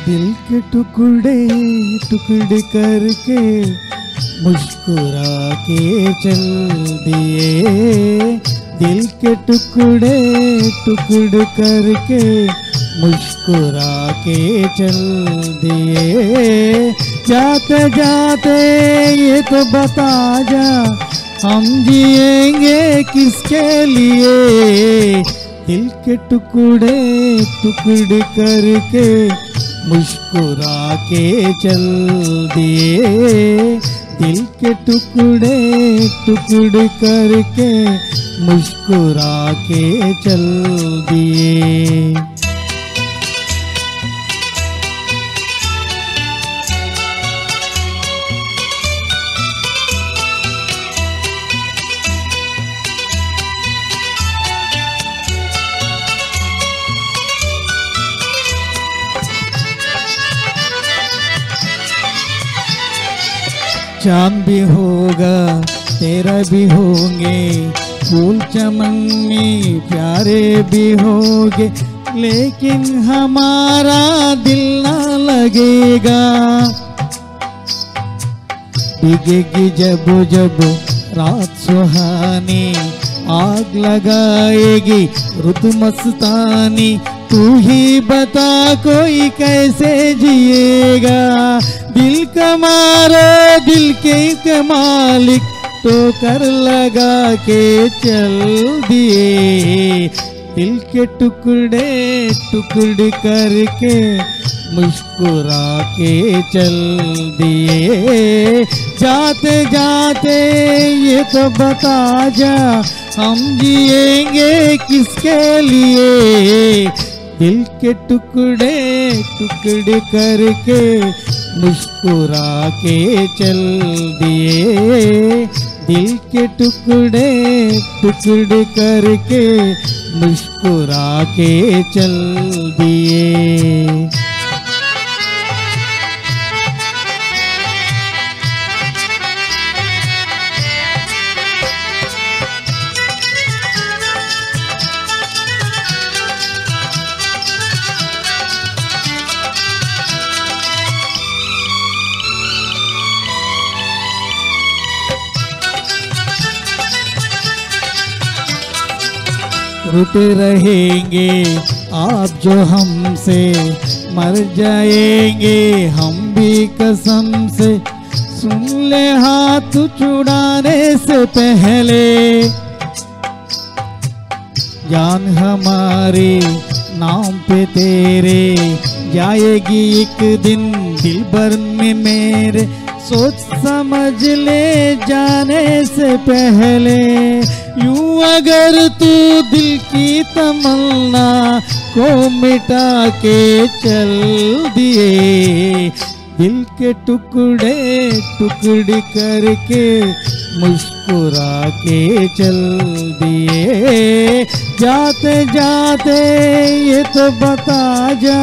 दिल के टुकड़े टुकड़े करके मुस्कुरा के चल दिए। दिल के टुकड़े टुकड़े करके मुस्कुरा के चल दिए। जाते जाते ये तो बता जा, हम जिएंगे किसके लिए। दिल के टुकड़े टुकड़े करके मुस्कुरा के चल दिए। दिल के टुकड़े टुकड़े करके मुस्कुरा के चल दिए। चांद भी होगा तेरा भी होंगे, फूल चमन में प्यारे भी होंगे, लेकिन हमारा दिल ना लगेगा। भीगेगी जब जब रात सुहानी, आग लगाएगी रुत मस्तानी। तू ही बता कोई कैसे जिएगा। दिल का मारो दिल के मालिक तो कर लगा के चल दिए। दिल के टुकड़े टुकड़े करके मुस्कुरा के चल दिए। जाते जाते ये तो बता जा, हम जिएंगे किसके लिए। दिल के टुकड़े टुकड़े करके मुस्कुरा के चल दिए। दिल के टुकड़े टुकड़े करके मुस्कुरा के चल दिए। रूठे रहेंगे आप जो हमसे, मर जाएंगे हम भी कसम से। सुन ले हाथ छुड़ाने से पहले, जान हमारे नाम पे तेरे जाएगी एक दिन दिल भर में मेरे। सोच समझ ले जाने से पहले, यूं अगर तू दिल की तमन्ना को मिटा के चल दिए। दिल के टुकड़े टुकड़े करके मुस्कुरा के चल दिए। जाते जाते ये तो बता जा,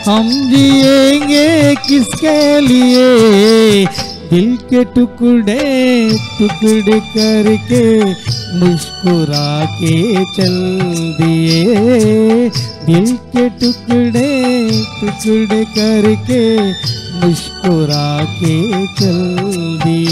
हम जिएंगे किसके लिए। दिल के टुकड़े टुकड़े करके मुस्कुरा के चल दिए। दिल के टुकड़े टुकड़े करके मुस्कुरा के चल दिए।